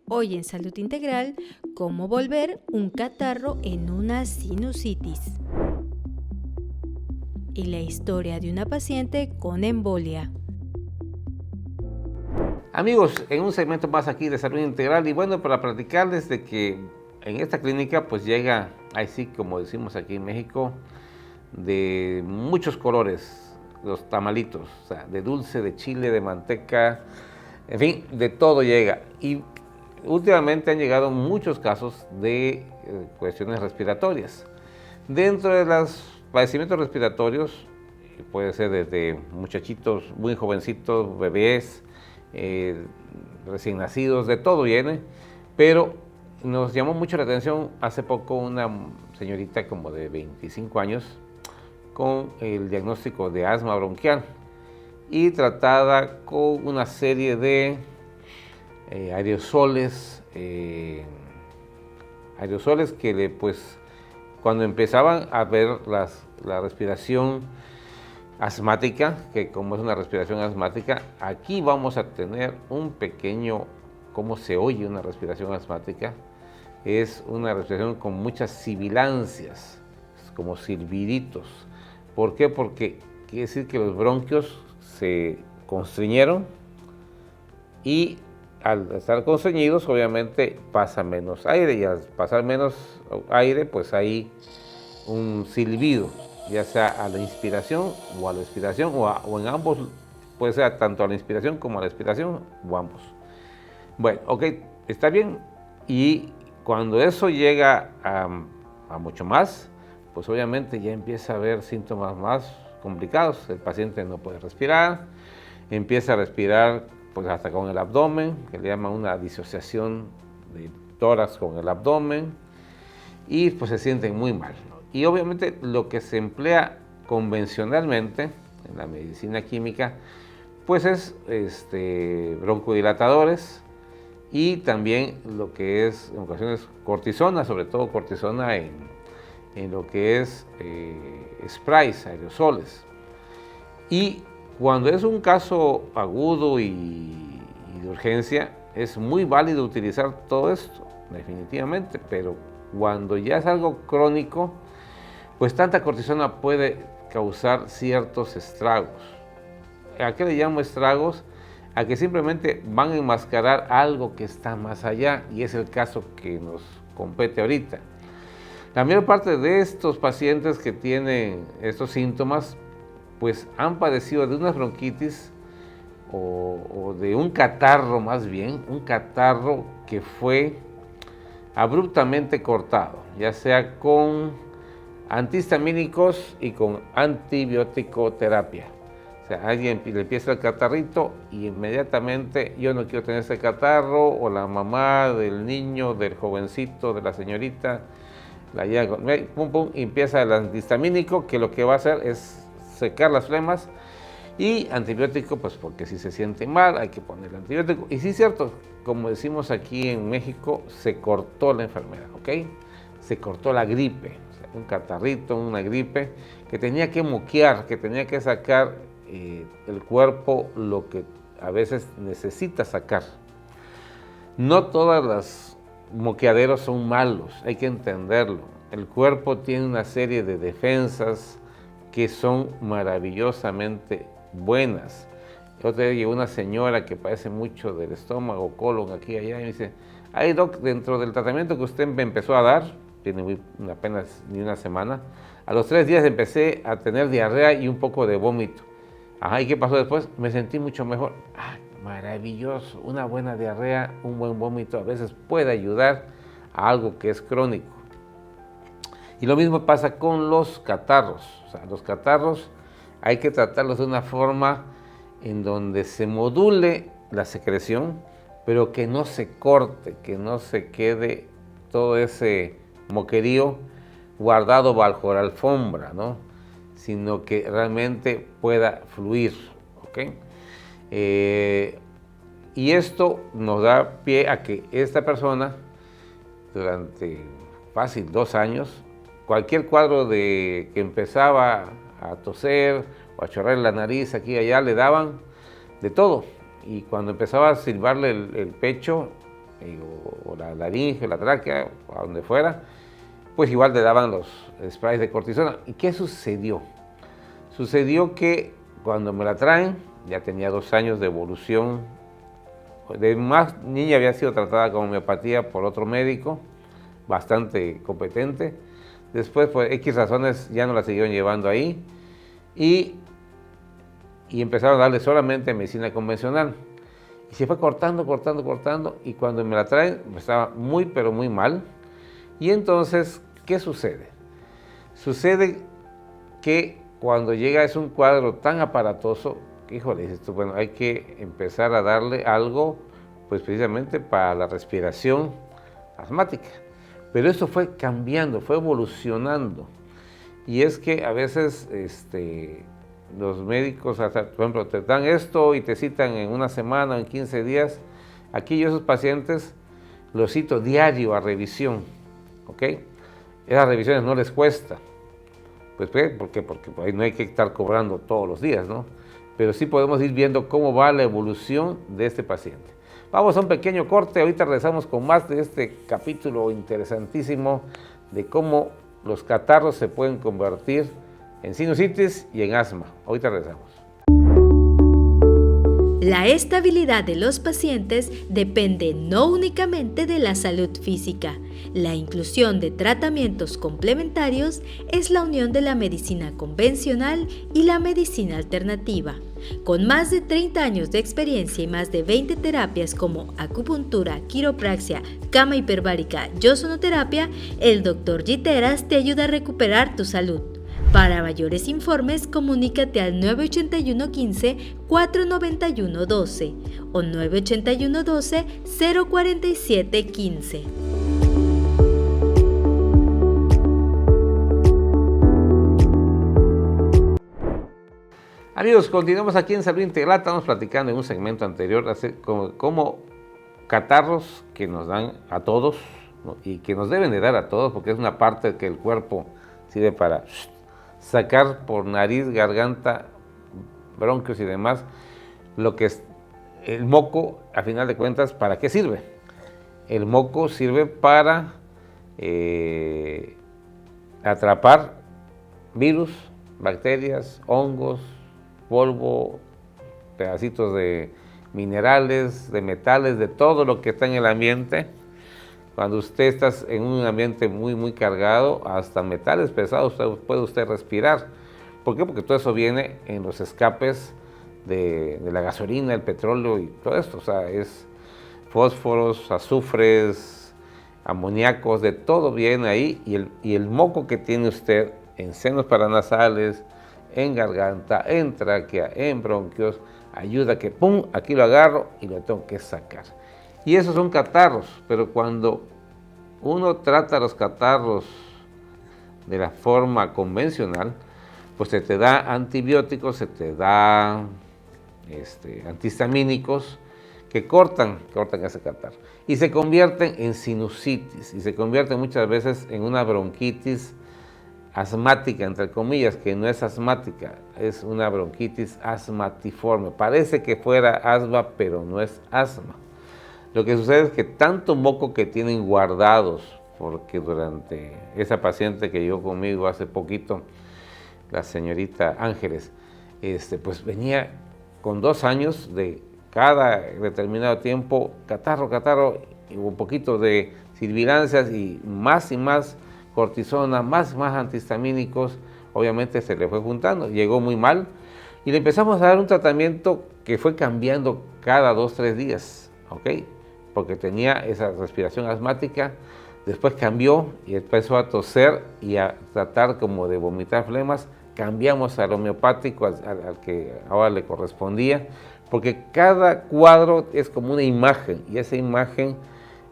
Hoy en Salud Integral, cómo volver un catarro en una sinusitis. Y la historia de una paciente con embolia. Amigos, en un segmento más aquí de Salud Integral y bueno, para platicarles de que en esta clínica pues llega, ahí sí, como decimos aquí en México, de muchos colores, los tamalitos, o sea, de dulce, de chile, de manteca, en fin, de todo llega. Y últimamente han llegado muchos casos de cuestiones respiratorias. Dentro de los padecimientos respiratorios, puede ser desde muchachitos muy jovencitos, bebés, recién nacidos, de todo viene, pero nos llamó mucho la atención hace poco una señorita como de 25 años con el diagnóstico de asma bronquial y tratada con una serie de aerosoles que pues cuando empezaban a ver la respiración asmática, que como es una respiración asmática, aquí vamos a tener un pequeño, cómo se oye una respiración asmática, es una respiración con muchas sibilancias, como silbiditos. ¿Por qué? Porque quiere decir que los bronquios se constriñeron y al estar constreñidos obviamente pasa menos aire y al pasar menos aire pues hay un silbido, ya sea a la inspiración o a la expiración o en ambos, puede ser tanto a la inspiración como a la expiración o ambos. Bueno, ok, está bien. Y cuando eso llega a mucho más, pues obviamente ya empieza a haber síntomas más complicados. El paciente no puede respirar, empieza a respirar pues hasta con el abdomen, que le llaman una disociación de tórax con el abdomen, y pues se sienten muy mal, ¿no? Y obviamente lo que se emplea convencionalmente en la medicina química, pues es broncodilatadores y también lo que es en ocasiones cortisona, sobre todo cortisona en lo que es sprays, aerosoles. Y cuando es un caso agudo y de urgencia, es muy válido utilizar todo esto, definitivamente, pero cuando ya es algo crónico, pues tanta cortisona puede causar ciertos estragos. ¿A qué le llamo estragos? A que simplemente van a enmascarar algo que está más allá, y es el caso que nos compete ahorita. La mayor parte de estos pacientes que tienen estos síntomas, pues han padecido de una bronquitis o de un catarro más bien, un catarro que fue abruptamente cortado, ya sea con antihistamínicos y con antibiótico-terapia. O sea, alguien le empieza el catarrito y inmediatamente yo no quiero tener ese catarro, o la mamá del niño, del jovencito, de la señorita, la lleva, pum, pum, y empieza el antihistamínico, que lo que va a hacer es secar las flemas, y antibiótico, pues porque si se siente mal hay que poner antibiótico. Y sí es cierto, como decimos aquí en México, se cortó la enfermedad, ¿ok? Se cortó la gripe, o sea, un catarrito, una gripe, que tenía que moquear, que tenía que sacar el cuerpo lo que a veces necesita sacar. No todas las moqueaderos son malos, hay que entenderlo. El cuerpo tiene una serie de defensas que son maravillosamente buenas. Otra vez llegó una señora que padece mucho del estómago, colon, aquí y allá, y me dice, ay doc, dentro del tratamiento que usted me empezó a dar, tiene apenas ni una semana, a los 3 días empecé a tener diarrea y un poco de vómito. Ajá, ¿y qué pasó después? Me sentí mucho mejor. Ah, maravilloso, una buena diarrea, un buen vómito a veces puede ayudar a algo que es crónico. Y lo mismo pasa con los catarros. O sea, los catarros hay que tratarlos de una forma en donde se module la secreción, pero que no se corte, que no se quede todo ese moquerío guardado bajo la alfombra, ¿no? Sino que realmente pueda fluir, ¿ok? Y esto nos da pie a que esta persona, durante fácil 2 años, cualquier cuadro de que empezaba a toser o a chorrear la nariz aquí y allá, le daban de todo. Y cuando empezaba a silbarle el pecho, o la laringe, la tráquea, a donde fuera, pues igual le daban los sprays de cortisona. ¿Y qué sucedió? Sucedió que cuando me la traen, ya tenía 2 años de evolución. De más niña había sido tratada con homeopatía por otro médico, bastante competente. Después, por X razones, ya no la siguieron llevando ahí y empezaron a darle solamente medicina convencional. Y se fue cortando, y cuando me la traen, estaba muy, pero muy mal. Y entonces, ¿qué sucede? Sucede que cuando llega es un cuadro tan aparatoso, híjole, dices tú, bueno, hay que empezar a darle algo, pues precisamente para la respiración asmática. Pero eso fue cambiando, fue evolucionando. Y es que a veces los médicos, por ejemplo, te dan esto y te citan en una semana o en 15 días. Aquí yo a esos pacientes los cito diario a revisión, ¿ok? Esas revisiones no les cuesta. Pues, ¿por qué? Porque ahí no hay que estar cobrando todos los días, ¿no? Pero sí podemos ir viendo cómo va la evolución de este paciente. Vamos a un pequeño corte, ahorita regresamos con más de este capítulo interesantísimo de cómo los catarros se pueden convertir en sinusitis y en asma. Ahorita regresamos. La estabilidad de los pacientes depende no únicamente de la salud física. La inclusión de tratamientos complementarios es la unión de la medicina convencional y la medicina alternativa. Con más de 30 años de experiencia y más de 20 terapias como acupuntura, quiropraxia, cama hiperbárica y ozonoterapia, el Dr. Giteras te ayuda a recuperar tu salud. Para mayores informes, comunícate al 981 15 491 12 o 981 12 047 15. Amigos, continuamos aquí en Salud Integral. Estamos platicando en un segmento anterior como catarros que nos dan a todos, ¿no? Y que nos deben de dar a todos, porque es una parte que el cuerpo sirve para sacar por nariz, garganta, bronquios y demás, lo que es el moco. A final de cuentas, ¿para qué sirve? El moco sirve para atrapar virus, bacterias, hongos, polvo, pedacitos de minerales, de metales, de todo lo que está en el ambiente. Cuando usted está en un ambiente muy, muy cargado, hasta metales pesados puede usted respirar. ¿Por qué? Porque todo eso viene en los escapes de la gasolina, el petróleo y todo esto. O sea, es fósforos, azufres, amoníacos, de todo viene ahí. Y el moco que tiene usted en senos paranasales, en garganta, en tráquea, en bronquios, ayuda a que, ¡pum!, aquí lo agarro y lo tengo que sacar. Y esos son catarros, pero cuando uno trata los catarros de la forma convencional, pues se te da antibióticos, se te da antihistamínicos que cortan ese catarro y se convierten en sinusitis y se convierten muchas veces en una bronquitis asmática, entre comillas, que no es asmática, es una bronquitis asmatiforme. Parece que fuera asma, pero no es asma. Lo que sucede es que tanto moco que tienen guardados, porque durante esa paciente que llegó conmigo hace poquito, la señorita Ángeles, pues venía con 2 años de cada determinado tiempo, catarro, y un poquito de sibilancias y más cortisona, más antihistamínicos. Obviamente se le fue juntando, llegó muy mal y le empezamos a dar un tratamiento que fue cambiando cada 2-3 días, ¿ok? Porque tenía esa respiración asmática, después cambió y empezó a toser y a tratar como de vomitar flemas. Cambiamos al homeopático, al que ahora le correspondía, porque cada cuadro es como una imagen y esa imagen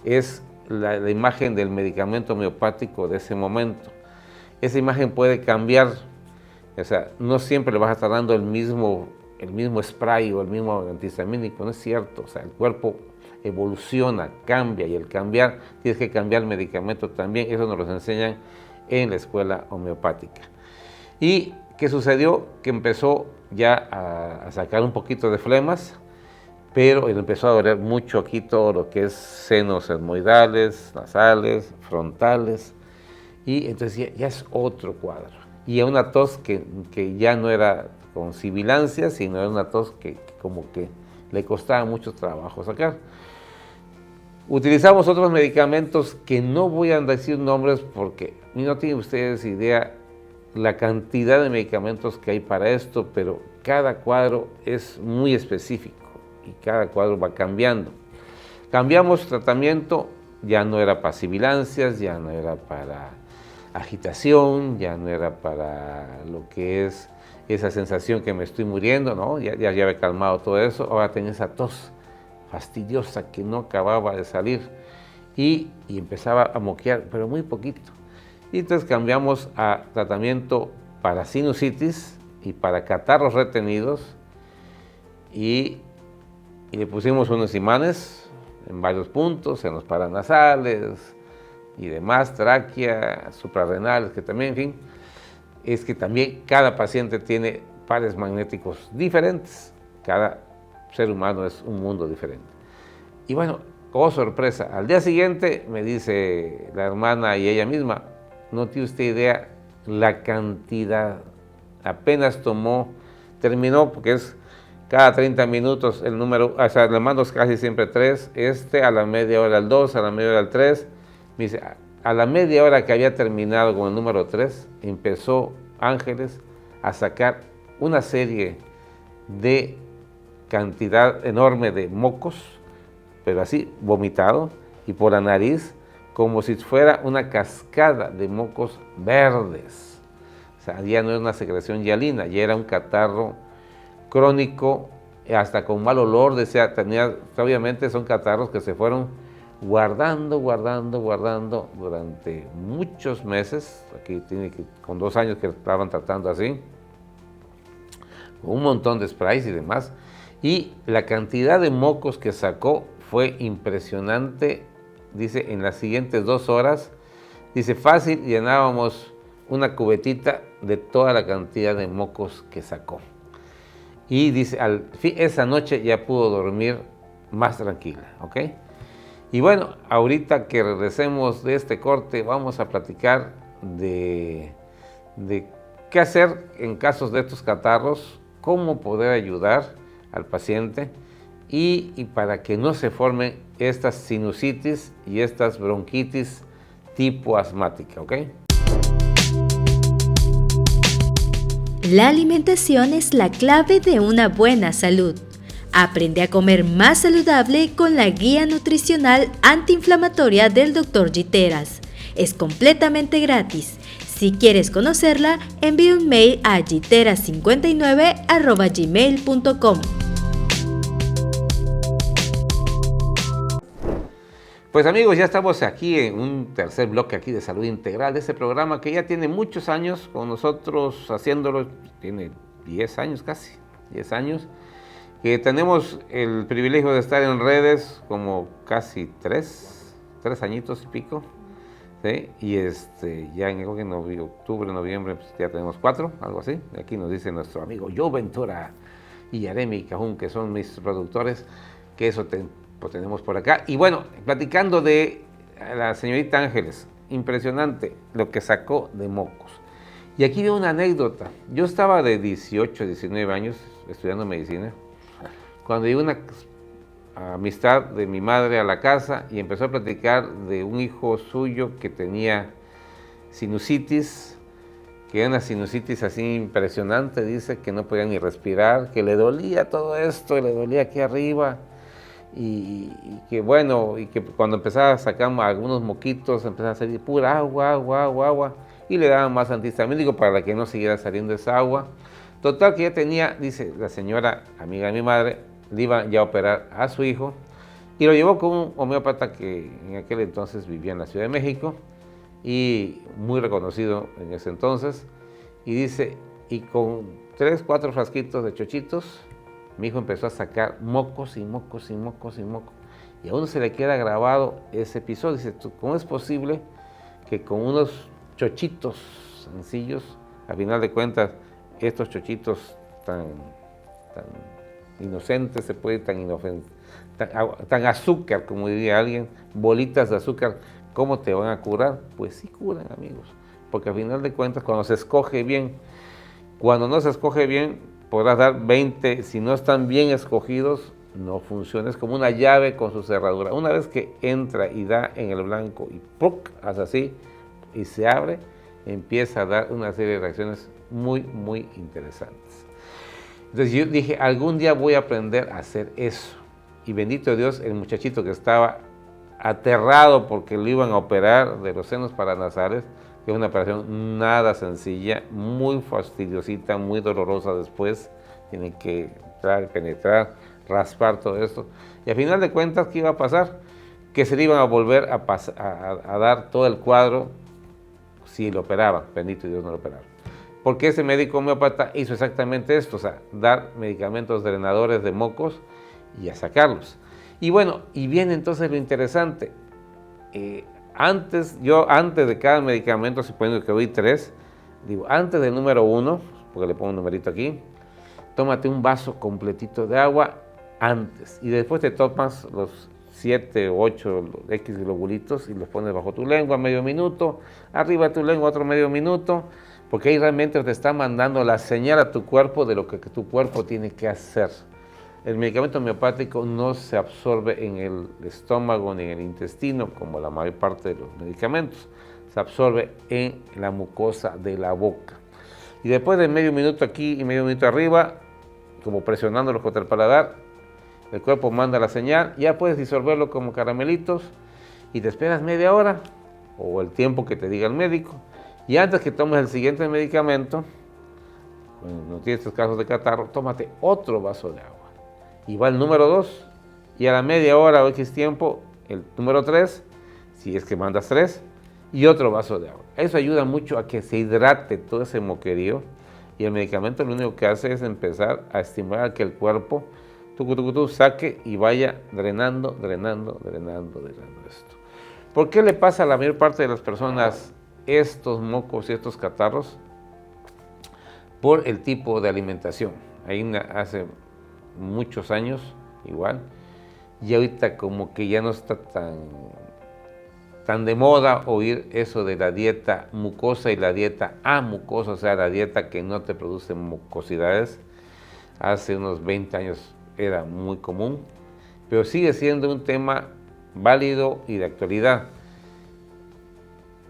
es la imagen del medicamento homeopático de ese momento. Esa imagen puede cambiar, o sea, no siempre le vas a estar dando el mismo spray o el mismo antihistamínico, no es cierto. O sea, el cuerpo evoluciona, cambia, y el cambiar, tienes que cambiar el medicamento también. Eso nos lo enseñan en la escuela homeopática. ¿Y qué sucedió? Que empezó ya a sacar un poquito de flemas, pero le empezó a doler mucho aquí todo lo que es senos etmoidales, nasales, frontales, y entonces ya es otro cuadro. Y una tos que ya no era con sibilancia, sino era una tos que como que le costaba mucho trabajo sacar. Utilizamos otros medicamentos que no voy a decir nombres porque no tienen ustedes idea la cantidad de medicamentos que hay para esto, pero cada cuadro es muy específico y cada cuadro va cambiando. Cambiamos tratamiento, ya no era para sibilancias, ya no era para agitación, ya no era para lo que es esa sensación que me estoy muriendo, ¿no? Ya había calmado todo eso, ahora tenía esa tos fastidiosa que no acababa de salir y empezaba a moquear, pero muy poquito. Y entonces cambiamos a tratamiento para sinusitis y para catarros retenidos y le pusimos unos imanes en varios puntos, en los paranasales y demás, tráquea, suprarrenales, que también, en fin, es que también cada paciente tiene pares magnéticos diferentes, cada ser humano es un mundo diferente. Y bueno, oh sorpresa, al día siguiente me dice la hermana y ella misma, no tiene usted idea la cantidad, apenas terminó, porque es cada 30 minutos el número, o sea, le mando casi siempre 3, a la media hora el 2, a la media hora el 3, me dice, a la media hora que había terminado con el número 3, empezó Ángeles a sacar una serie de cantidad enorme de mocos, pero así vomitado y por la nariz, como si fuera una cascada de mocos verdes. O sea, ya no era una secreción hialina, ya era un catarro crónico, hasta con mal olor, obviamente son catarros que se fueron guardando durante muchos meses. Aquí con 2 años que estaban tratando así, un montón de sprays y demás, y la cantidad de mocos que sacó fue impresionante. Dice, en las siguientes 2 horas, dice, fácil llenábamos una cubetita de toda la cantidad de mocos que sacó. Y dice, esa noche ya pudo dormir más tranquila, ¿ok? Y bueno, ahorita que regresemos de este corte, vamos a platicar de qué hacer en casos de estos catarros, cómo poder ayudar al paciente y para que no se formen estas sinusitis y estas bronquitis tipo asmática, ¿ok? La alimentación es la clave de una buena salud. Aprende a comer más saludable con la guía nutricional antiinflamatoria del Dr. Giteras. Es completamente gratis. Si quieres conocerla, envía un mail a giteras59@gmail.com. Pues amigos, ya estamos aquí en un tercer bloque aquí de Salud Integral, de este programa que ya tiene muchos años con nosotros haciéndolo, tiene 10 años casi, 10 años, que tenemos el privilegio de estar en redes como casi 3 añitos y pico, ¿sí? Y ya en octubre, noviembre, pues ya tenemos 4, algo así. Aquí nos dice nuestro amigo Joe Ventura y Yaremi Cajún, que son mis productores, que eso lo tenemos por acá. Y bueno, platicando de la señorita Ángeles, impresionante lo que sacó de mocos. Y aquí veo una anécdota. Yo estaba de 18, 19 años estudiando medicina, cuando llegó una amistad de mi madre a la casa y empezó a platicar de un hijo suyo que tenía sinusitis, que era una sinusitis así impresionante, dice que no podía ni respirar, que le dolía todo esto, le dolía aquí arriba, y que bueno, y que cuando empezaba a sacar algunos moquitos, empezaba a salir pura agua, y le daban más antihistamínico para que no siguiera saliendo esa agua. Total que ya tenía, dice la señora, amiga de mi madre, le iba ya a operar a su hijo, y lo llevó con un homeópata que en aquel entonces vivía en la Ciudad de México, y muy reconocido en ese entonces, y dice, y con 3, 4 frasquitos de chochitos, mi hijo empezó a sacar mocos y mocos. Y a uno se le queda grabado ese episodio. Dice, ¿cómo es posible que con unos chochitos sencillos, a final de cuentas, estos chochitos tan inocente se puede ir tan azúcar, como diría alguien, bolitas de azúcar, ¿cómo te van a curar? Pues sí curan, amigos, porque al final de cuentas, cuando se escoge bien, cuando no se escoge bien, podrás dar 20, si no están bien escogidos, no funciona, es como una llave con su cerradura. Una vez que entra y da en el blanco y ¡puc!, hace así y se abre, empieza a dar una serie de reacciones muy, muy interesantes. Entonces yo dije, algún día voy a aprender a hacer eso. Y bendito Dios, el muchachito que estaba aterrado porque lo iban a operar de los senos paranasales, que es una operación nada sencilla, muy fastidiosita, muy dolorosa después, tienen que entrar, penetrar, raspar todo esto. Y al final de cuentas, ¿qué iba a pasar? Que se le iban a volver a dar todo el cuadro si lo operaban, bendito Dios no lo operaron. Porque ese médico homeópata hizo exactamente esto, o sea, dar medicamentos drenadores de mocos y a sacarlos. Y bueno, y viene entonces lo interesante. Antes de cada medicamento, suponiendo que doy 3, digo, antes del número 1, porque le pongo un numerito aquí, tómate un vaso completito de agua antes y después te tomas los 7 o 8 X globulitos y los pones bajo tu lengua medio minuto, arriba de tu lengua otro medio minuto, porque ahí realmente te está mandando la señal a tu cuerpo de lo que tu cuerpo tiene que hacer. El medicamento homeopático no se absorbe en el estómago ni en el intestino como la mayor parte de los medicamentos, se absorbe en la mucosa de la boca. Y después de medio minuto aquí y medio minuto arriba, como presionándolo contra el paladar, el cuerpo manda la señal, ya puedes disolverlo como caramelitos y te esperas media hora o el tiempo que te diga el médico. Y antes que tomes el siguiente medicamento, cuando tienes estos casos de catarro, tómate otro vaso de agua. Y va el número 2, y a la media hora o X tiempo, el número 3, si es que mandas 3, y otro vaso de agua. Eso ayuda mucho a que se hidrate todo ese moquerío, y el medicamento lo único que hace es empezar a estimular que el cuerpo saque y vaya drenando esto. ¿Por qué le pasa a la mayor parte de las personas estos mocos y estos catarros? Por el tipo de alimentación. Ahí hace muchos años, igual, y ahorita como que ya no está tan de moda oír eso de la dieta mucosa y la dieta amucosa, o sea, la dieta que no te produce mucosidades. Hace unos 20 años era muy común, pero sigue siendo un tema válido y de actualidad.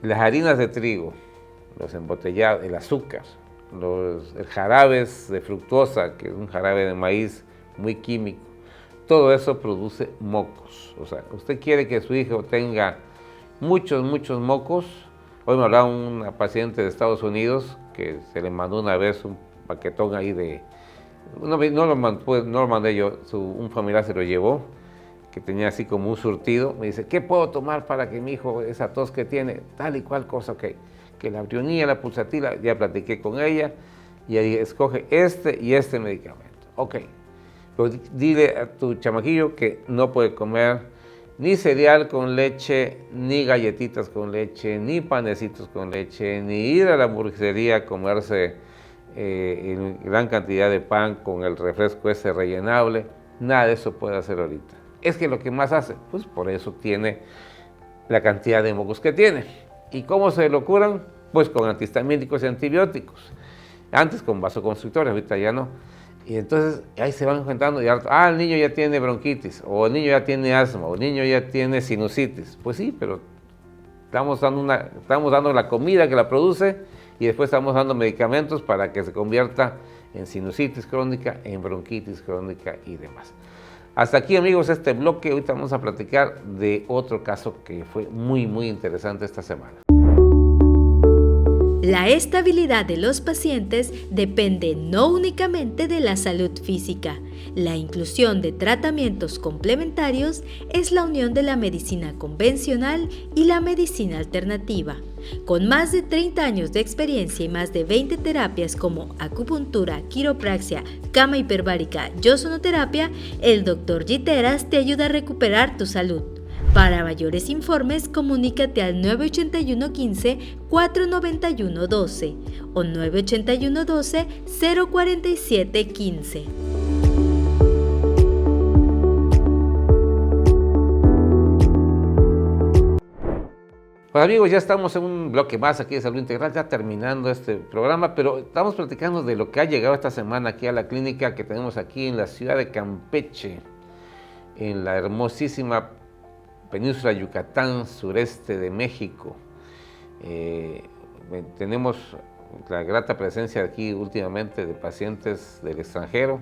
Las harinas de trigo, los embotellados, el azúcar, los jarabes de fructosa, que es un jarabe de maíz muy químico, todo eso produce mocos. O sea, usted quiere que su hijo tenga muchos mocos. Hoy me hablaba una paciente de Estados Unidos que se le mandó una vez un paquetón ahí de... No lo mandé yo, un familiar se lo llevó, que tenía así como un surtido. Me dice, ¿qué puedo tomar para que mi hijo, esa tos que tiene, tal y cual cosa, que la brionía, la pulsatila? Ya platiqué con ella y ahí escoge este y este medicamento. Ok, pero dile a tu chamaquillo que no puede comer ni cereal con leche, ni galletitas con leche, ni panecitos con leche, ni ir a la hamburguesería a comerse en gran cantidad de pan con el refresco ese rellenable. Nada de eso puede hacer ahorita. Es que lo que más hace, pues por eso tiene la cantidad de mocos que tiene. ¿Y cómo se lo curan? Pues con antihistamínicos y antibióticos. Antes con vasoconstrictores, ahorita ya no. Y entonces ahí se van juntando y el niño ya tiene bronquitis, o el niño ya tiene asma, o el niño ya tiene sinusitis. Pues sí, pero estamos dando la comida que la produce y después estamos dando medicamentos para que se convierta en sinusitis crónica, en bronquitis crónica y demás. Hasta aquí, amigos, este bloque. Ahorita vamos a platicar de otro caso que fue muy interesante esta semana. La estabilidad de los pacientes depende no únicamente de la salud física. La inclusión de tratamientos complementarios es la unión de la medicina convencional y la medicina alternativa. Con más de 30 años de experiencia y más de 20 terapias como acupuntura, quiropraxia, cama hiperbárica y ozonoterapia, el Dr. Giteras te ayuda a recuperar tu salud. Para mayores informes, comunícate al 981 15 491 12 o 981 12 047 15. Pues amigos, ya estamos en un bloque más aquí de Salud Integral, ya terminando este programa, pero estamos platicando de lo que ha llegado esta semana aquí a la clínica que tenemos aquí en la ciudad de Campeche, en la hermosísima península Yucatán, sureste de México. Tenemos la grata presencia aquí últimamente de pacientes del extranjero.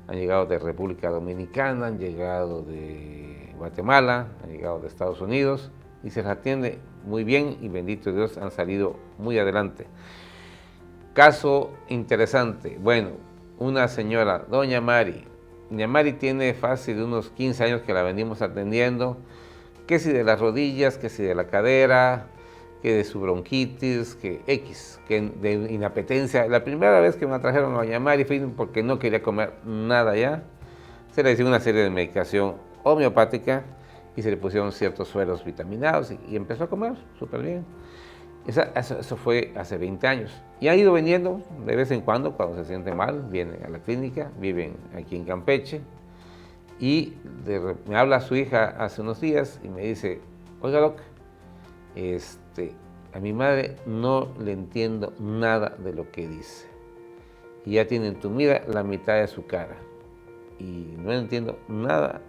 Han llegado de República Dominicana, han llegado de Guatemala, han llegado de Estados Unidos y se les atiende muy bien y bendito Dios han salido muy adelante. Caso interesante, bueno, una señora, doña Mari. Doña Mari tiene fácil de unos 15 años que la venimos atendiendo, que si de las rodillas, que si de la cadera, que de su bronquitis, que de inapetencia. La primera vez que me trajeron a doña Mari fue porque no quería comer nada ya. Se le dio una serie de medicación homeopática y se le pusieron ciertos sueros vitaminados y empezó a comer súper bien. Eso fue hace 20 años. Y ha ido viniendo de vez en cuando se siente mal, viene a la clínica, viven aquí en Campeche. Y me habla su hija hace unos días y me dice, oiga doc, a mi madre no le entiendo nada de lo que dice. Y ya tiene entumida la mitad de su cara. Y no entiendo nada,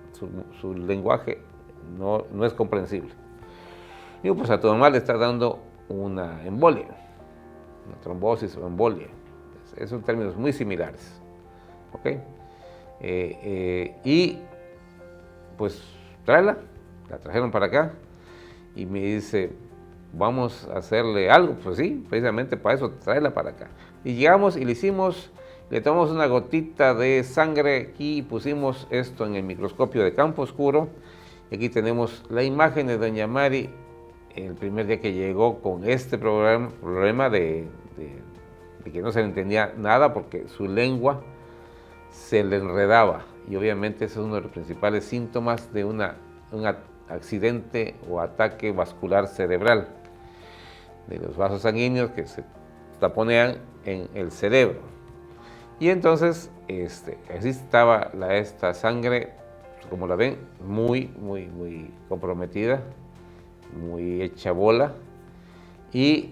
su lenguaje no es comprensible. Digo, pues a tu mamá le está dando una embolia, una trombosis o embolia. Son términos muy similares. ¿Ok? Y pues tráela, la trajeron para acá y me dice, vamos a hacerle algo. Pues sí, precisamente para eso, tráela para acá. Y llegamos y le tomamos una gotita de sangre y pusimos esto en el microscopio de campo oscuro. Y aquí tenemos la imagen de doña Mari el primer día que llegó con este problema de que no se le entendía nada porque su lengua se le enredaba. Y obviamente ese es uno de los principales síntomas de un accidente o ataque vascular cerebral, de los vasos sanguíneos que se taponean en el cerebro. Y entonces, así estaba esta sangre, como la ven, muy comprometida, muy hecha bola. Y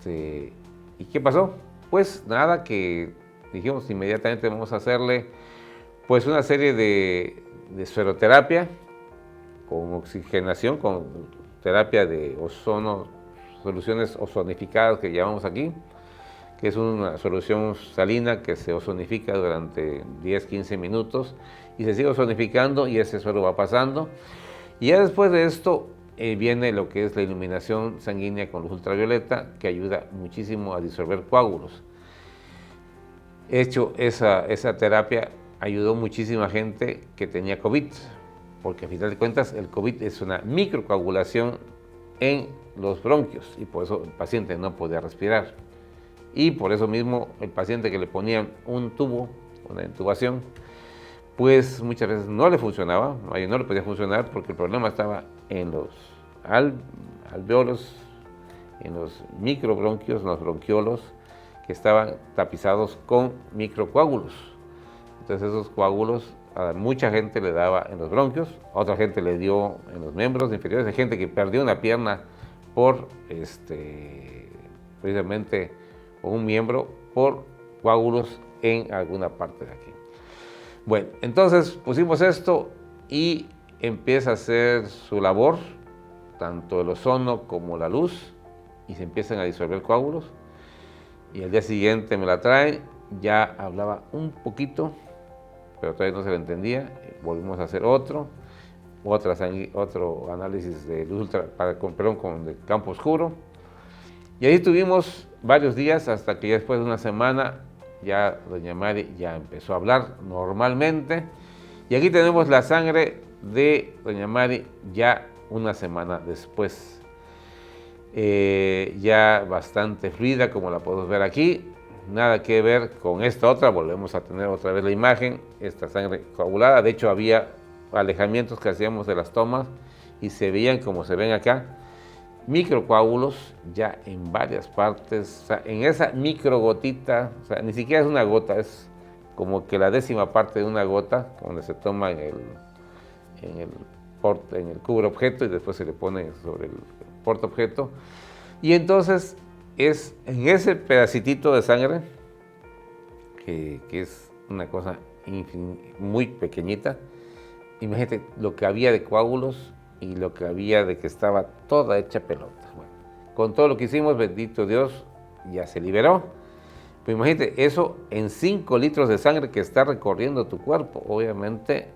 ¿qué pasó? Pues nada, que dijimos inmediatamente vamos a hacerle pues una serie de esferoterapia con oxigenación, con terapia de ozono, soluciones ozonificadas que llamamos aquí, que es una solución salina que se ozonifica durante 10-15 minutos y se sigue ozonificando y ese suero va pasando. Y ya después de esto viene lo que es la iluminación sanguínea con luz ultravioleta, que ayuda muchísimo a disolver coágulos. Hecho esa terapia, ayudó muchísima gente que tenía COVID, porque a final de cuentas el COVID es una microcoagulación en los bronquios y por eso el paciente no podía respirar. Y por eso mismo el paciente que le ponían un tubo, una intubación, pues muchas veces no le funcionaba, no le podía funcionar porque el problema estaba en los alveolos, en los microbronquios, en los bronquiolos, que estaban tapizados con microcoágulos. Entonces esos coágulos a mucha gente le daba en los bronquios, a otra gente le dio en los miembros inferiores, hay gente que perdió una pierna por precisamente un miembro por coágulos en alguna parte de aquí. Bueno, entonces pusimos esto y empieza a hacer su labor, tanto el ozono como la luz, y se empiezan a disolver coágulos. Y al día siguiente me la traen, ya hablaba un poquito, pero todavía no se le entendía. Volvimos a hacer otro análisis de luz con de campo oscuro. Y ahí tuvimos varios días hasta que ya después de una semana ya doña Mari ya empezó a hablar normalmente. Y aquí tenemos la sangre de doña Mari ya una semana después. Ya bastante fluida, como la podemos ver aquí. Nada que ver con esta otra, volvemos a tener otra vez la imagen, esta sangre coagulada. De hecho había alejamientos que hacíamos de las tomas y se veían como se ven acá, microcoágulos ya en varias partes, o sea, en esa microgotita, o sea, ni siquiera es una gota, es como que la 10ª parte de una gota, donde se toma en el cubre objeto y después se le pone sobre portaobjeto. Y entonces es en ese pedacitito de sangre, que es una cosa muy pequeñita, imagínate lo que había de coágulos y lo que había de que estaba toda hecha pelota. Bueno, con todo lo que hicimos, bendito Dios, ya se liberó. Pues imagínate, eso en 5 litros de sangre que está recorriendo tu cuerpo, obviamente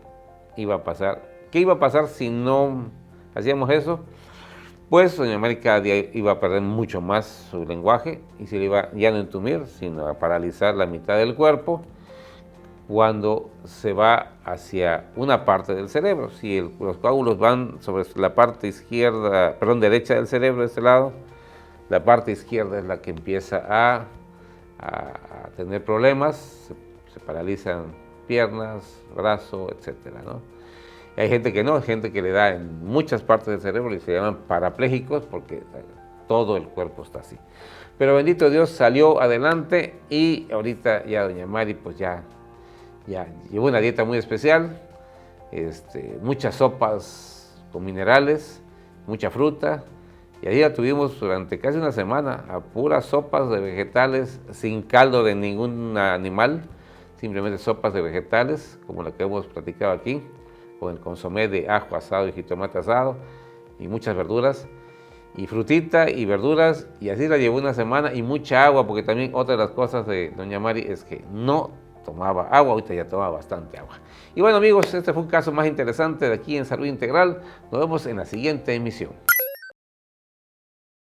iba a pasar. ¿Qué iba a pasar si no hacíamos eso? Pues doña Mari cada día iba a perder mucho más su lenguaje y se le iba ya no a entumir, sino a paralizar la mitad del cuerpo cuando se va hacia una parte del cerebro. Si los coágulos van sobre la parte izquierda, perdón, derecha del cerebro, de este lado, la parte izquierda es la que empieza a tener problemas, se paralizan piernas, brazo, etcétera, ¿no? Y hay gente que no, hay gente que le da en muchas partes del cerebro y se llaman parapléjicos porque todo el cuerpo está así. Pero bendito Dios, salió adelante y ahorita ya doña Mari pues ya llevó una dieta muy especial, muchas sopas con minerales, mucha fruta. Y ahí la tuvimos durante casi una semana a puras sopas de vegetales, sin caldo de ningún animal, simplemente sopas de vegetales, como la que hemos platicado aquí, con el consomé de ajo asado y jitomate asado, y muchas verduras, y frutita y verduras, y así la llevó una semana, y mucha agua, porque también otra de las cosas de doña Mari es que no tomaba agua, ahorita ya toma bastante agua. Y bueno amigos, este fue un caso más interesante de aquí en Salud Integral. Nos vemos en la siguiente emisión.